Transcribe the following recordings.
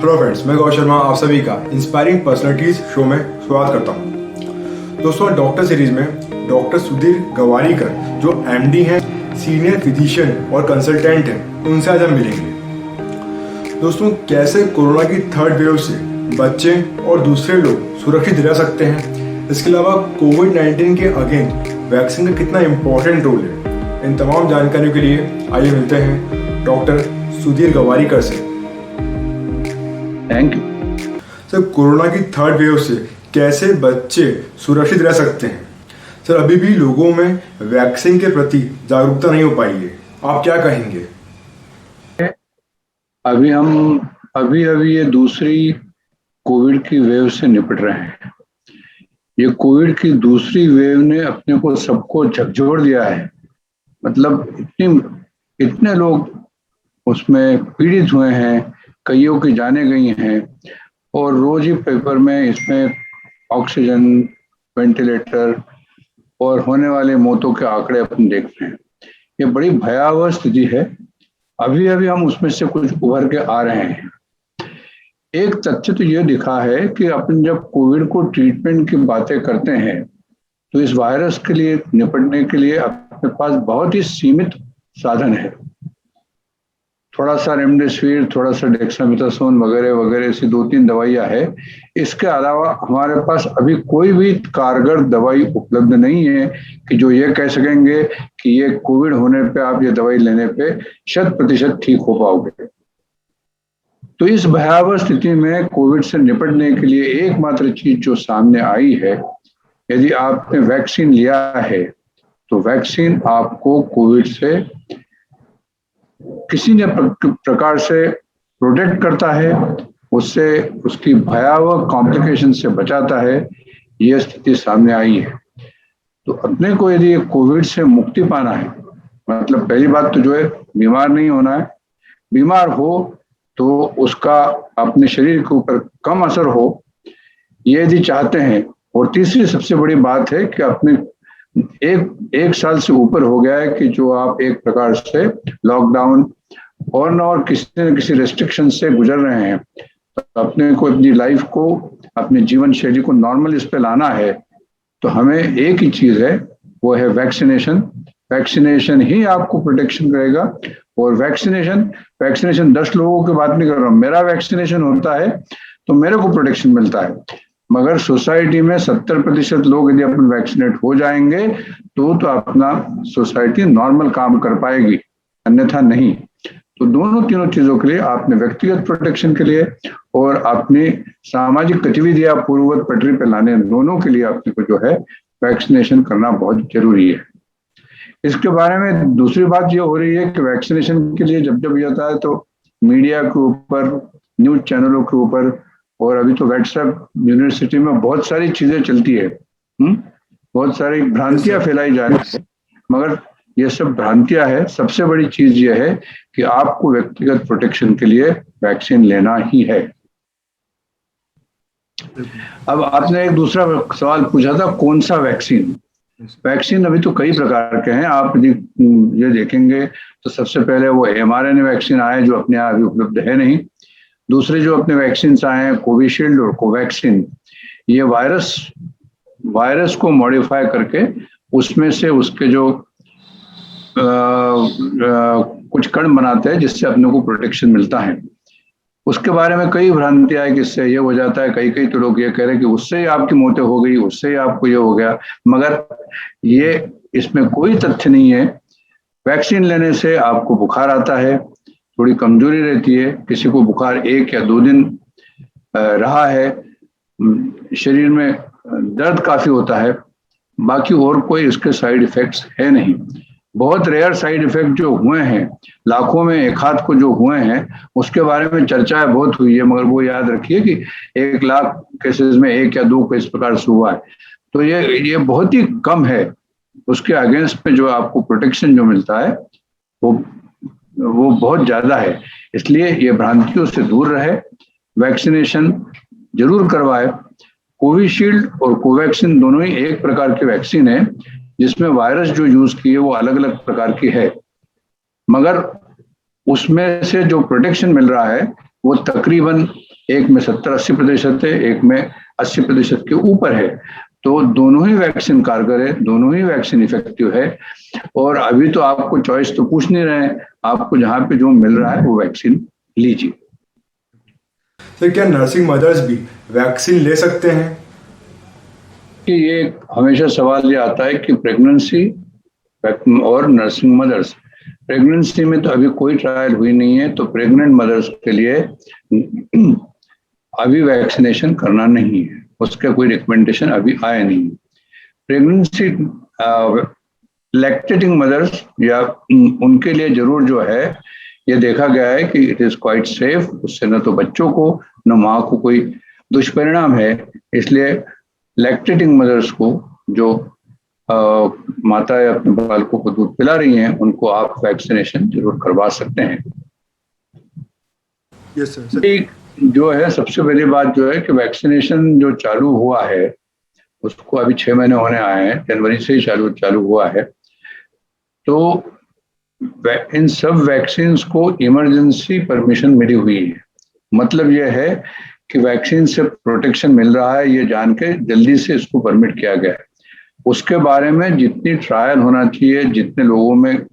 Hello friends, मैं गौरव शर्मा आप सभी का इंस्पायरिंग पर्सनालिटीज शो में स्वागत करता हूं। दोस्तों, डॉक्टर सीरीज में डॉक्टर सुधीर गवारीकर जो एमडी हैं, सीनियर फिजिशियन और कंसल्टेंट हैं, उनसे आज हम मिलेंगे। दोस्तों, कैसे कोरोना की थर्ड वेव से बच्चे और दूसरे लोग सुरक्षित रह सकते हैं, इसके अलावा कोविड-19 के अगेंस्ट वैक्सीन का कितना इम्पोर्टेंट रोल है, इन तमाम जानकारियों के लिए आइए मिलते हैं डॉक्टर सुधीर गवारीकर से। थैंक यू सर, कोरोना की थर्ड वेव से कैसे बच्चे सुरक्षित रह सकते हैं? सर, अभी भी लोगों में वैक्सीन के प्रति जागरूकता नहीं हो पाई है, आप क्या कहेंगे? अभी ये दूसरी कोविड की वेव से निपट रहे हैं। ये कोविड की दूसरी वेव ने अपने को सबको झकझोर दिया है। मतलब इतने लोग उसमें पीड़ित हुए हैं, कईयों की जानें गई हैं, और रोज ही पेपर में इसमें ऑक्सीजन, वेंटिलेटर और होने वाले मौतों के आंकड़े अपन देख रहे हैं। ये बड़ी भयावह स्थिति है। अभी हम उसमें से कुछ उभर के आ रहे हैं। एक तथ्य तो ये दिखा है कि अपन जब कोविड को ट्रीटमेंट की बातें करते हैं तो इस वायरस के लिए निपटने के लिए अपने पास बहुत ही सीमित साधन है। थोड़ा सा रेमडेसिविर, थोड़ा सा डेक्सामेथासोन वगैरह वगैरह ऐसी 2-3 दवाइयाँ है। इसके अलावा हमारे पास अभी कोई भी कारगर दवाई उपलब्ध नहीं है कि जो ये कह सकेंगे कि ये कोविड होने पे आप ये दवाई लेने पे 100% ठीक हो पाओगे। तो इस भयावह स्थिति में कोविड से निपटने के लिए एकमात्र चीज जो सामने आई है, यदि आपने वैक्सीन लिया है तो वैक्सीन आपको कोविड से किसी न प्रकार से प्रोटेक्ट करता है, उससे उसकी भयावह कॉम्प्लिकेशन से बचाता है। यह स्थिति सामने आई है। तो अपने को यदि कोविड से मुक्ति पाना है, मतलब पहली बात तो जो है बीमार नहीं होना है। बीमार हो तो उसका अपने शरीर के ऊपर कम असर हो, ये यदि चाहते हैं। और तीसरी सबसे बड़ी बात है कि अपने एक साल से ऊपर हो गया है कि जो आप एक प्रकार से लॉकडाउन और न और किसी न किसी रेस्ट्रिक्शन से गुजर रहे हैं। तो अपने को अपनी लाइफ को, अपने जीवन शैली को नॉर्मल इस पे लाना है, तो हमें एक ही चीज है, वो है वैक्सीनेशन। वैक्सीनेशन ही आपको प्रोटेक्शन करेगा। और वैक्सीनेशन 10 लोगों की बात नहीं कर रहा हूँ। मेरा वैक्सीनेशन होता है तो मेरे को प्रोटेक्शन मिलता है, मगर सोसाइटी में 70% लोग यदि अपन वैक्सीनेट हो जाएंगे तो अपना सोसाइटी नॉर्मल काम कर पाएगी, अन्यथा नहीं। तो दोनों तीनों चीजों के लिए, आपने व्यक्तिगत प्रोटेक्शन के लिए और अपनी सामाजिक गतिविधियां पूर्ववत पटरी पर लाने, दोनों के लिए आपने को जो है वैक्सीनेशन करना बहुत जरूरी है। इसके बारे में दूसरी बात ये हो रही है कि वैक्सीनेशन के लिए जब जाता है तो मीडिया के ऊपर, न्यूज चैनलों के ऊपर, और अभी तो व्हाट्सएप यूनिवर्सिटी में बहुत सारी चीजें चलती है। बहुत सारी भ्रांतियां फैलाई जा रही है, मगर ये सब भ्रांतियां है। सबसे बड़ी चीज ये है कि आपको व्यक्तिगत प्रोटेक्शन के लिए वैक्सीन लेना ही है। अब आपने एक दूसरा सवाल पूछा था, कौन सा वैक्सीन? वैक्सीन अभी तो कई प्रकार के हैं। आप ये देखेंगे तो सबसे पहले वो mRNA वैक्सीन आए जो अपने यहाँ अभी उपलब्ध है नहीं। दूसरे जो अपने वैक्सीन आए हैं, कोविशील्ड और कोवैक्सीन, ये वायरस को मॉडिफाई करके उसमें से उसके जो कुछ कण बनाते हैं जिससे अपने को प्रोटेक्शन मिलता है। उसके बारे में कई भ्रांतियां है कि इससे ये हो जाता है। कई तो लोग ये कह रहे हैं कि उससे ही आपकी मौतें हो गई, उससे ही आपको ये हो गया, मगर ये इसमें कोई तथ्य नहीं है। वैक्सीन लेने से आपको बुखार आता है, थोड़ी कमजोरी रहती है, किसी को बुखार 1 या 2 दिन रहा है, शरीर में दर्द काफी होता है, बाकी और कोई इसके साइड इफेक्ट्स है नहीं। बहुत रेयर साइड इफेक्ट जो हुए हैं, लाखों में एक आध को जो हुए हैं, उसके बारे में चर्चा बहुत हुई है, मगर वो याद रखिए कि 1 लाख केसेस में 1 या 2 को इस प्रकार से हुआ है। तो ये बहुत ही कम है। उसके अगेंस्ट में जो आपको प्रोटेक्शन जो मिलता है वो बहुत ज्यादा है। इसलिए ये भ्रांतियों से दूर रहे, वैक्सीनेशन जरूर करवाए। कोविशील्ड और कोवैक्सीन दोनों ही एक प्रकार की वैक्सीन है, जिसमें वायरस जो यूज की है वो अलग अलग प्रकार की है, मगर उसमें से जो प्रोटेक्शन मिल रहा है वो तकरीबन एक में 70-80% है, एक में 80% के ऊपर है। तो दोनों ही वैक्सीन कारगर है, दोनों ही वैक्सीन इफेक्टिव है। और अभी तो आपको चॉइस तो पूछ नहीं रहे हैं, आपको जहाँ पे जो मिल रहा है वो वैक्सीन लीजिए। सर क्या नर्सिंग मदर्स भी वैक्सीन ले सकते हैं? कि ये हमेशा सवाल ये आता है कि प्रेगनेंसी और नर्सिंग मदर्स, प्रेगनेंसी में तो अभी कोई ट्रायल हुई नहीं है, तो प्रेग्नेंट मदर्स के लिए अभी वैक्सीनेशन करना नहीं है, उसका कोई रिकमेंडेशन अभी आया नहीं। प्रेगनेंसी लैक्टेटिंग मदर्स या उनके लिए जरूर जो है ये देखा गया है कि इट इज क्वाइट सेफ, उससे न तो बच्चों को न माँ को कोई दुष्परिणाम है। इसलिए लैक्टेटिंग मदर्स को जो माता या अपने बालकों को दूध पिला रही हैं उनको आप वैक्सीनेशन जरूर करवा सकते हैं। Yes sir. जो है सबसे पहली बात जो है कि वैक्सीनेशन जो चालू हुआ है उसको अभी 6 महीने होने आए हैं, जनवरी से ही चालू हुआ है। तो इन सब वैक्सीन को इमरजेंसी परमिशन मिली हुई है। मतलब यह है कि वैक्सीन से प्रोटेक्शन मिल रहा है, ये जान के जल्दी से इसको परमिट किया गया है। उसके बारे में जितनी ट्रायल होना चाहिए, जितने लोगों में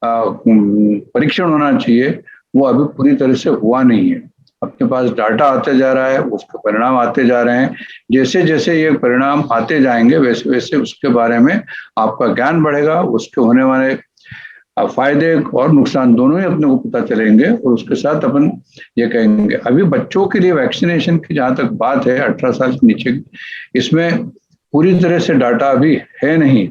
परीक्षण होना चाहिए, वो अभी पूरी तरह से हुआ नहीं है। अपने पास डाटा आते जा रहा है, उसके परिणाम आते जा रहे हैं। जैसे जैसे ये परिणाम आते जाएंगे वैसे वैसे उसके बारे में आपका ज्ञान बढ़ेगा, उसके होने वाले फायदे और नुकसान दोनों ही अपने को पता चलेंगे, और उसके साथ अपन ये कहेंगे। अभी बच्चों के लिए वैक्सीनेशन की जहाँ तक बात है 18 साल के नीचे की, इसमें पूरी तरह से डाटा अभी है नहीं,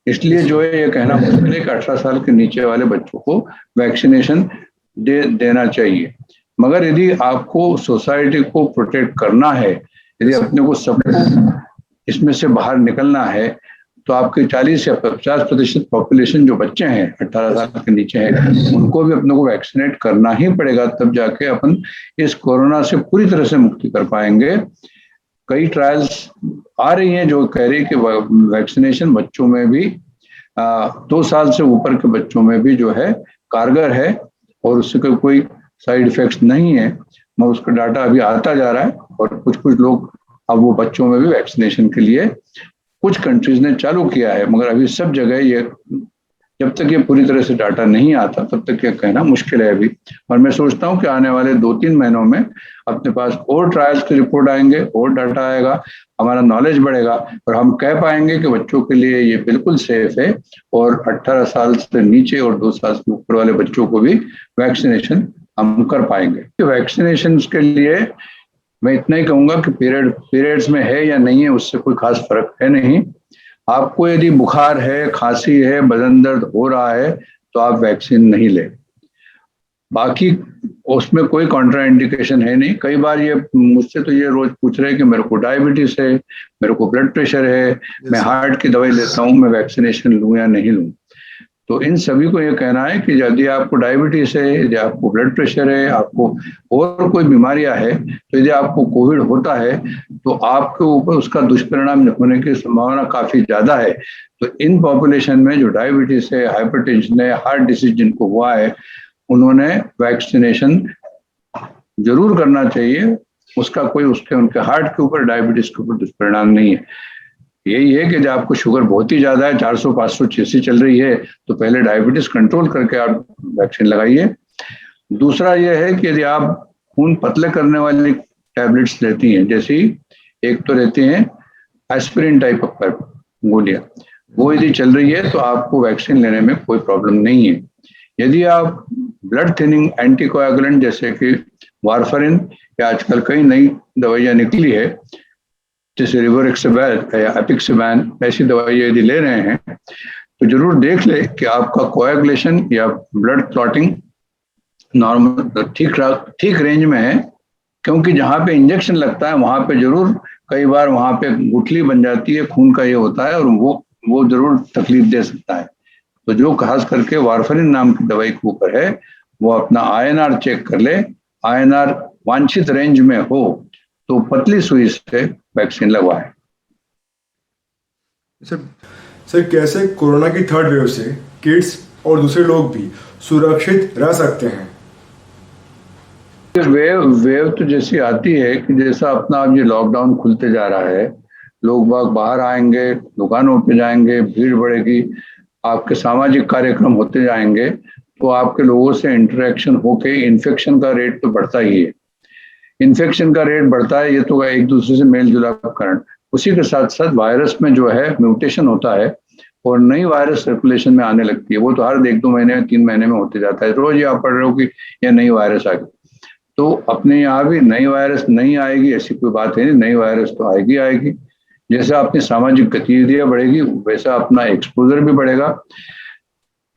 इसलिए जो है ये कहना मुश्किल है कि 18 साल के नीचे वाले बच्चों को वैक्सीनेशन देना चाहिए। मगर यदि आपको सोसाइटी को प्रोटेक्ट करना है, यदि अपने को सबको इसमें से बाहर निकलना है, तो आपके 40 या 50% पॉपुलेशन जो बच्चे हैं 18 साल के नीचे हैं उनको भी अपने को वैक्सीनेट करना ही पड़ेगा, तब जाके अपन इस कोरोना से पूरी तरह से मुक्ति कर पाएंगे। कई ट्रायल्स आ रही हैं जो कह रही है कि वैक्सीनेशन बच्चों में भी 2 साल से ऊपर के बच्चों में भी जो है कारगर है और उससे कोई साइड इफेक्ट्स नहीं है, मगर उसका डाटा अभी आता जा रहा है। और कुछ लोग अब वो बच्चों में भी वैक्सीनेशन के लिए कुछ कंट्रीज ने चालू किया है, मगर अभी सब जगह ये जब तक ये पूरी तरह से डाटा नहीं आता तब तक ये कहना मुश्किल है अभी। और मैं सोचता हूँ कि आने वाले 2-3 महीनों में अपने पास और ट्रायल्स की रिपोर्ट आएंगे और डाटा आएगा, हमारा नॉलेज बढ़ेगा और हम कह पाएंगे कि बच्चों के लिए ये बिल्कुल सेफ है, और 18 साल से नीचे और 2 साल से ऊपर वाले बच्चों को भी वैक्सीनेशन हम कर पाएंगे। वैक्सीनेशन के लिए मैं इतना ही कहूंगा कि पीरियड्स में है या नहीं है उससे कोई खास फर्क है नहीं। आपको यदि बुखार है, खांसी है, बदन दर्द हो रहा है तो आप वैक्सीन नहीं लें। बाकी उसमें कोई कॉन्ट्रा इंडिकेशन है नहीं। कई बार ये मुझसे तो ये रोज पूछ रहे हैं कि मेरे को डायबिटीज है, मेरे को ब्लड प्रेशर है, मैं हार्ट की दवाई लेता हूँ, मैं वैक्सीनेशन लूँ या नहीं लूँ। तो इन सभी को ये कहना है कि यदि आपको डायबिटीज है, यदि आपको ब्लड प्रेशर है, आपको और कोई बीमारियां है, तो यदि आपको कोविड होता है तो आपके ऊपर उसका दुष्परिणाम होने की संभावना काफी ज्यादा है। तो इन पॉपुलेशन में जो डायबिटीज है, हाइपरटेंशन है, हार्ट डिसीज जिनको हुआ है, उन्होंने वैक्सीनेशन जरूर करना चाहिए। उसका कोई उनके हार्ट के ऊपर, डायबिटीज के ऊपर दुष्परिणाम नहीं है। यही है कि जब आपको शुगर बहुत ही ज्यादा है, 400, 500, 600 चल रही है, तो पहले डायबिटीज कंट्रोल करके आप वैक्सीन लगाइए। दूसरा यह है कि यदि आप खून पतले करने वाली टैबलेट्स लेती हैं, जैसी एक तो रहती हैं एस्पिरिन टाइप ऑफ गोलियां, वो यदि चल रही है तो आपको वैक्सीन लेने में कोई प्रॉब्लम नहीं है। यदि आप ब्लड थिनिंग एंटीकोएगुलेंट जैसे कि वारफरिन या आजकल कई नई दवाइयां निकली है जैसे रिवरक्सेबैन या एपिक्सेबैन, ऐसी दवाइयां यदि ले रहे हैं तो जरूर देख ले कि आपका कोएगुलेशन या ब्लड क्लॉटिंग नॉर्मल ठीक रेंज में है। क्योंकि जहाँ पे इंजेक्शन लगता है वहां पे जरूर कई बार वहां पे गुठली बन जाती है, खून का ये होता है, और वो जरूर तकलीफ दे सकता है। तो जो खास करके वारफरिन नाम की दवाई के ऊपर है वो अपना INR चेक कर ले, INR वांछित रेंज में हो तो पतली सुई से वैक्सीन लगवाएं। सर कैसे कोरोना की 3rd वेव से किड्स और दूसरे लोग भी सुरक्षित रह सकते हैं? वेव वेव तो जैसी आती है कि जैसा अपना अब ये लॉकडाउन खुलते जा रहा है, लोग बाग बाहर आएंगे, दुकानों पे जाएंगे, भीड़ बढ़ेगी, आपके सामाजिक कार्यक्रम होते जाएंगे, तो आपके लोगों से इंटरेक्शन होके इन्फेक्शन का रेट तो बढ़ता ही है। इन्फेक्शन का रेट बढ़ता है, ये तो एक दूसरे से मेल जुलाप कारण। उसी के साथ साथ वायरस में जो है म्यूटेशन होता है और नई वायरस सर्कुलेशन में आने लगती है। वो तो हर 1-2 महीने 3 महीने में होते जाता है। रोज ये आप पढ़ रहे हो कि यह नई वायरस आ गई, तो अपने यहाँ भी नई वायरस नहीं आएगी ऐसी कोई बात है नहीं, नई वायरस तो आएगी आएगी। जैसा अपनी सामाजिक गतिविधियां बढ़ेगी वैसा अपना एक्सपोजर भी बढ़ेगा।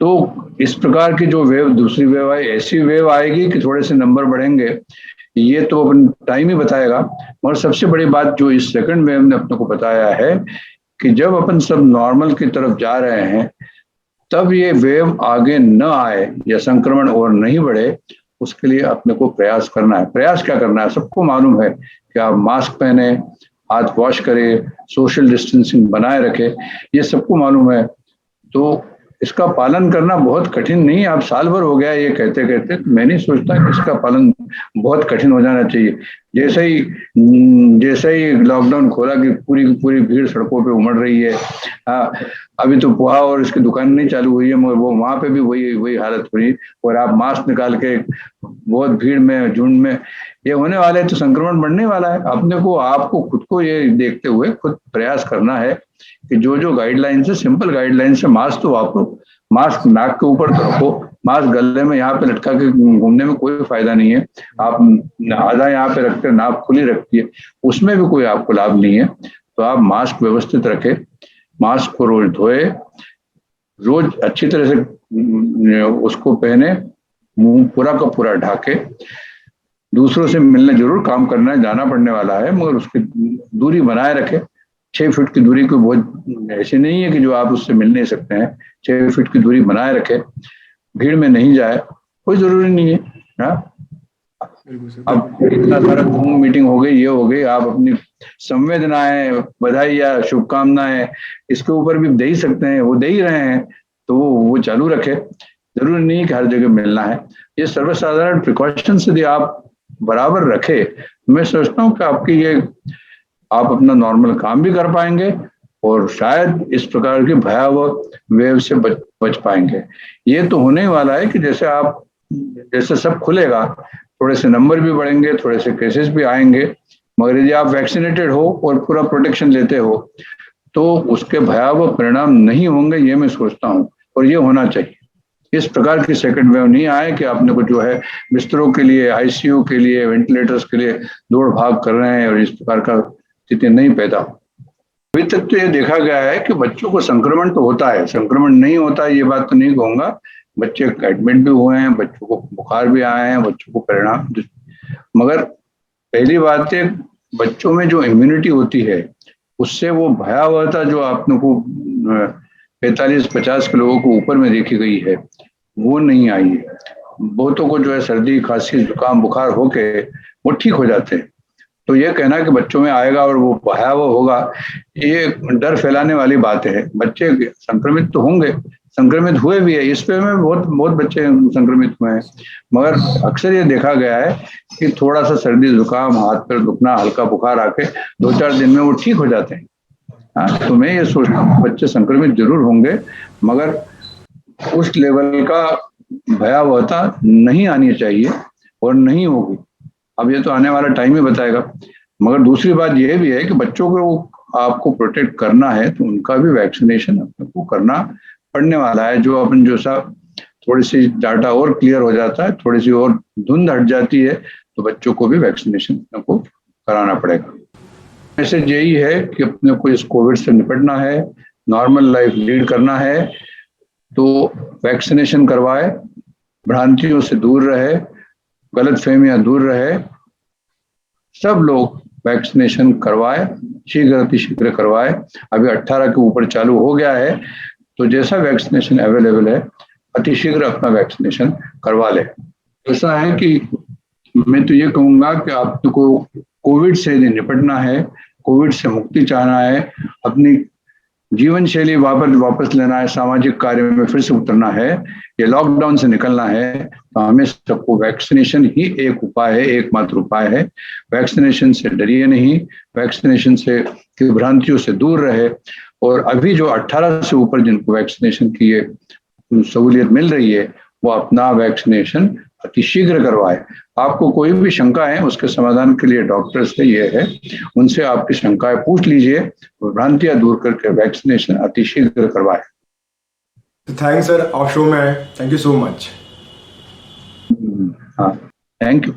तो इस प्रकार की जो वेव, दूसरी वेव आई, ऐसी वेव आएगी कि थोड़े से नंबर बढ़ेंगे, ये तो अपन टाइम ही बताएगा। और सबसे बड़ी बात जो इस सेकंड वेव ने अपने को बताया है कि जब अपन सब नॉर्मल की तरफ जा रहे हैं तब ये वेव आगे न आए या संक्रमण और नहीं बढ़े, उसके लिए अपने को प्रयास करना है। प्रयास क्या करना है, सबको मालूम है कि आप मास्क पहने, हाथ वॉश करें, सोशल डिस्टेंसिंग बनाए रखें, ये सबको मालूम है। तो इसका पालन करना बहुत कठिन नहीं है। अब साल भर हो गया ये कहते कहते, मैं नहीं सोचता कि इसका पालन बहुत कठिन हो जाना चाहिए। जैसे ही लॉकडाउन खोला कि पूरी पूरी भीड़ सड़कों पे उमड़ रही है। हाँ, अभी तो पोहा और इसकी दुकान नहीं चालू हुई है, मगर वो वहां पे भी वही वही हालत हुई। और आप मास्क निकाल के बहुत भीड़ में, झुंड में ये होने वाला है, तो संक्रमण बढ़ने वाला है। अपने को, आपको खुद को ये देखते हुए खुद प्रयास करना है कि जो जो गाइडलाइंस है, सिंपल गाइडलाइंस है, मास्क तो वापरो, मास्क नाक के ऊपर तो रखो, मास्क गले में यहाँ पे लटका के घूमने में कोई फायदा नहीं है। आप आधा यहाँ पे रखते, नाक खुली रखती है, उसमें भी कोई आपको लाभ नहीं है। तो आप मास्क व्यवस्थित रखें, मास्क को रोज धोए, रोज अच्छी तरह से उसको पहने, मुंह पूरा का पूरा ढाके। दूसरों से मिलने जरूर काम करना है, जाना पड़ने वाला है, मगर उसकी दूरी बनाए रखे। 6 फीट की दूरी कोई बहुत ऐसी नहीं है कि जो आप उससे मिल नहीं सकते हैं। 6 फीट की दूरी बनाए रखे, भीड़ में नहीं जाए, कोई जरूरी नहीं है। हाँ, अब इतना सारा जूम मीटिंग हो गई, ये हो गई, आप अपनी संवेदनाएं, बधाई या शुभकामनाएं इसके ऊपर भी दे ही सकते हैं, वो दे ही रहे हैं, तो वो चालू रखे। जरूरी नहीं कि हर जगह मिलना है। ये सर्वसाधारण प्रिकॉशंस यदि आप बराबर रखे, मैं सोचता हूँ कि आपकी ये, आप अपना नॉर्मल काम भी कर पाएंगे और शायद इस प्रकार की भयावह वेव से बच पाएंगे। ये तो होने ही वाला है कि जैसे सब खुलेगा, थोड़े से नंबर भी बढ़ेंगे, थोड़े से केसेस भी आएंगे, मगर यदि आप वैक्सीनेटेड हो और पूरा प्रोटेक्शन लेते हो तो उसके भयावह परिणाम नहीं होंगे, ये मैं सोचता हूँ। और ये होना चाहिए। इस प्रकार की सेकंड वेव नहीं आए कि आपने को जो है बिस्तरों के लिए, आईसीयू के लिए, वेंटिलेटर्स के लिए दौड़ भाग कर रहे हैं और इस प्रकार का स्थिति नहीं पैदा हो। अभी तक तो ये देखा गया है कि बच्चों को संक्रमण तो होता है, संक्रमण नहीं होता है ये बात तो नहीं कहूंगा। बच्चे एडमिट भी हुए हैं, बच्चों को बुखार भी आए हैं, बच्चों को परिणाम, मगर पहली बात है बच्चों में जो इम्यूनिटी होती है उससे वो भयावहता जो आपने को 45-50 के लोगों को ऊपर में देखी गई है वो नहीं आई है। बहुतों को जो है सर्दी, खांसी, जुकाम, बुखार होके वो ठीक हो जाते हैं। तो ये कहना कि बच्चों में आएगा और वो भयावह होगा, ये डर फैलाने वाली बात है। बच्चे संक्रमित तो होंगे, संक्रमित हुए भी है, इस पे में बहुत बहुत बच्चे संक्रमित हुए हैं, मगर अक्सर ये देखा गया है कि थोड़ा सा सर्दी, जुकाम, हाथ पैर दुखना, हल्का बुखार आके 2-4 दिन में वो ठीक हो जाते हैं। हाँ, तो मैं ये सोचता हूँ बच्चे संक्रमित जरूर होंगे, मगर उस लेवल का भयावहता नहीं आनी चाहिए और नहीं होगी। अब ये तो आने वाला टाइम ही बताएगा। मगर दूसरी बात यह भी है कि बच्चों को आपको प्रोटेक्ट करना है तो उनका भी वैक्सीनेशन अपने को करना पड़ने वाला है। जो अपन जो सा थोड़ी सी डाटा और क्लियर हो जाता है, थोड़ी सी और धुंध हट जाती है, तो बच्चों को भी वैक्सीनेशन अपने को कराना पड़ेगा। मैसेज यही है कि अपने को इस कोविड से निपटना है, नॉर्मल लाइफ लीड करना है, तो वैक्सीनेशन करवाए, भ्रांतियों से दूर रहे, गलत फहमियां दूर रहे, सब लोग वैक्सीनेशन करवाए, शीघ्र अतिशीघ्र करवाए। अभी 18 के ऊपर चालू हो गया है, तो जैसा वैक्सीनेशन अवेलेबल है अतिशीघ्र अपना वैक्सीनेशन करवा ले। ऐसा है कि मैं तो ये कहूँगा कि आपको कोविड से निपटना है, कोविड से मुक्ति चाहना है, अपनी जीवन शैली वापस लेना है, सामाजिक कार्य में फिर से उतरना है, ये लॉकडाउन से निकलना है, तो हमें सबको वैक्सीनेशन ही एक उपाय है, एकमात्र उपाय है। वैक्सीनेशन से डरिए नहीं, वैक्सीनेशन से की भ्रांतियों से दूर रहे। और अभी जो 18 से ऊपर जिनको वैक्सीनेशन की ये सहूलियत मिल रही है, वो अपना वैक्सीनेशन अतिशीघ्र करवाए। आपको कोई भी शंका है, उसके समाधान के लिए डॉक्टर से ये है, उनसे आपकी शंकाएं पूछ लीजिए, भ्रांतियां दूर करके वैक्सीनेशन अतिशीघ्र करवाए। थैंक्स सर, आप शो में आए, थैंक यू सो मच। हाँ, थैंक यू।